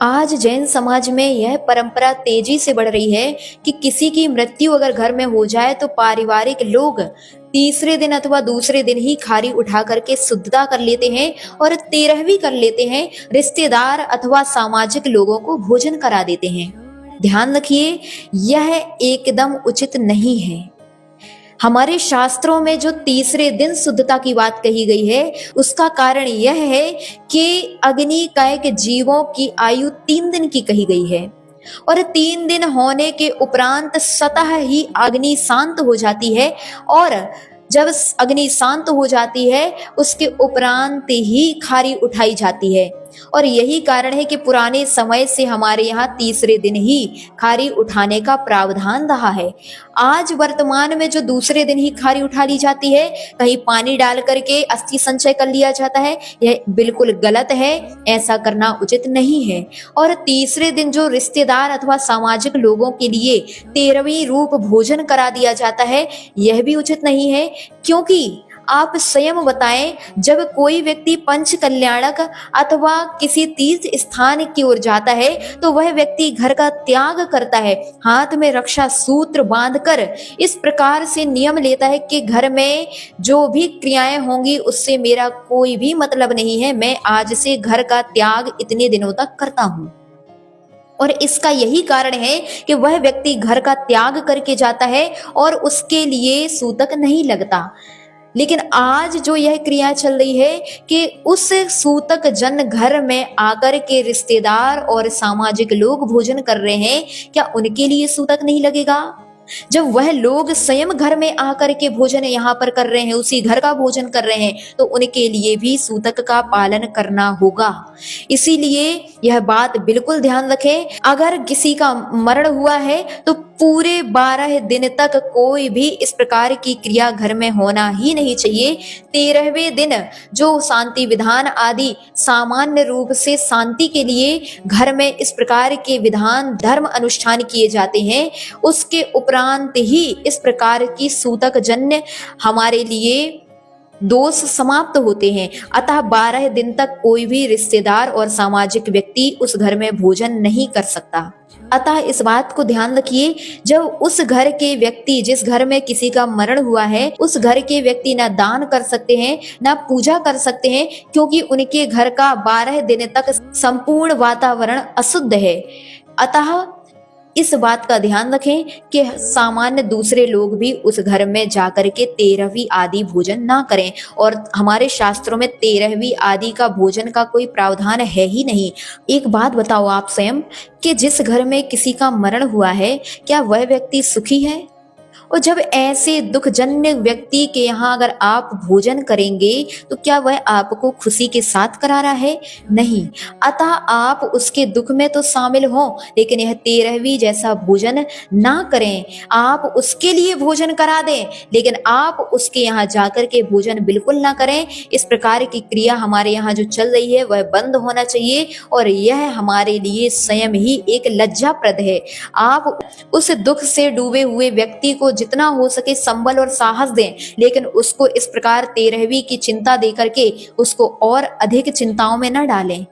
आज जैन समाज में यह परंपरा तेजी से बढ़ रही है कि किसी की मृत्यु अगर घर में हो जाए तो पारिवारिक लोग तीसरे दिन अथवा दूसरे दिन ही खारी उठा करके शुद्धता कर लेते हैं और तेरहवीं कर लेते हैं। रिश्तेदार अथवा सामाजिक लोगों को भोजन करा देते हैं। ध्यान रखिए, यह एकदम उचित नहीं है। हमारे शास्त्रों में जो तीसरे दिन शुद्धता की बात कही गई है, उसका कारण यह है कि अग्नि कायक जीवों की आयु 3 दिन की कही गई है और 3 दिन होने के उपरांत स्वतः ही अग्नि शांत हो जाती है और जब अग्नि शांत हो जाती है उसके उपरांत ही खारी उठाई जाती है। और यही कारण है कि पुराने समय से हमारे यहाँ तीसरे दिन ही खारी उठाने का प्रावधान रहा है। आज वर्तमान में जो दूसरे दिन ही खारी उठा ली जाती है, कहीं पानी डाल करके अस्थि संचय कर लिया जाता है, यह बिल्कुल गलत है। ऐसा करना उचित नहीं है। और तीसरे दिन जो रिश्तेदार अथवा सामाजिक लोगों के लिए 13वीं रूप भोजन करा दिया जाता है, यह भी उचित नहीं है। क्योंकि आप स्वयं बताएं, जब कोई व्यक्ति पंच कल्याणक अथवा किसी तीर्थ स्थान की ओर जाता है तो वह व्यक्ति घर का त्याग करता है, हाथ में रक्षा सूत्र बांधकर इस प्रकार से नियम लेता है कि घर में जो भी क्रियाएं होंगी उससे मेरा कोई भी मतलब नहीं है, मैं आज से घर का त्याग इतने दिनों तक करता हूँ। और इसका यही कारण है कि वह व्यक्ति घर का त्याग करके जाता है और उसके लिए सूतक नहीं लगता। लेकिन आज जो यह क्रिया चल रही है कि उस सूतक जन घर में आकर के रिश्तेदार और सामाजिक लोग भोजन कर रहे हैं, क्या उनके लिए सूतक नहीं लगेगा? जब वह लोग स्वयं घर में आकर के भोजन यहाँ पर कर रहे हैं, उसी घर का भोजन कर रहे हैं, तो उनके लिए भी सूतक का पालन करना होगा। इसीलिए यह बात बिल्कुल ध्यान रखें, अगर किसी का मरण हुआ है तो पूरे 12 दिन तक कोई भी इस प्रकार की क्रिया घर में होना ही नहीं चाहिए। 13वें दिन जो शांति विधान आदि सामान्य रूप से शांति के लिए घर में इस प्रकार के विधान धर्म अनुष्ठान किए जाते हैं, उसके उपरांत ही इस प्रकार की सूतक जन्य हमारे लिए दोष समाप्त होते हैं। अतः 12 दिन तक कोई भी रिश्तेदार और सामाजिक व्यक्ति उस घर में भोजन नहीं कर सकता। अतः इस बात को ध्यान रखिए, जब उस घर के व्यक्ति, जिस घर में किसी का मरण हुआ है, उस घर के व्यक्ति ना दान कर सकते हैं ना पूजा कर सकते हैं, क्योंकि उनके घर का 12 दिन तक संपूर्ण वातावरण अशुद्ध है। अतः इस बात का ध्यान रखें कि सामान्य दूसरे लोग भी उस घर में जाकर के 13वीं आदि भोजन ना करें। और हमारे शास्त्रों में 13वीं आदि का भोजन का कोई प्रावधान है ही नहीं। एक बात बताओ आप स्वयं कि जिस घर में किसी का मरण हुआ है, क्या वह व्यक्ति सुखी है? और जब ऐसे दुखजन्य व्यक्ति के यहाँ अगर आप भोजन करेंगे तो क्या वह आपको खुशी के साथ करा रहा है? नहीं। अतः आप उसके दुख में तो शामिल हो, लेकिन यह 13वीं जैसा भोजन ना करें। आप उसके लिए भोजन करा दें, लेकिन आप उसके यहाँ जाकर के भोजन बिल्कुल ना करें। इस प्रकार की क्रिया हमारे यहाँ जो चल रही है वह बंद होना चाहिए और यह हमारे लिए स्वयं ही एक लज्जाप्रद है। आप उस दुख से डूबे हुए व्यक्ति को जितना हो सके संबल और साहस दें, लेकिन उसको इस प्रकार 13वीं की चिंता दे करके उसको और अधिक चिंताओं में न डालें।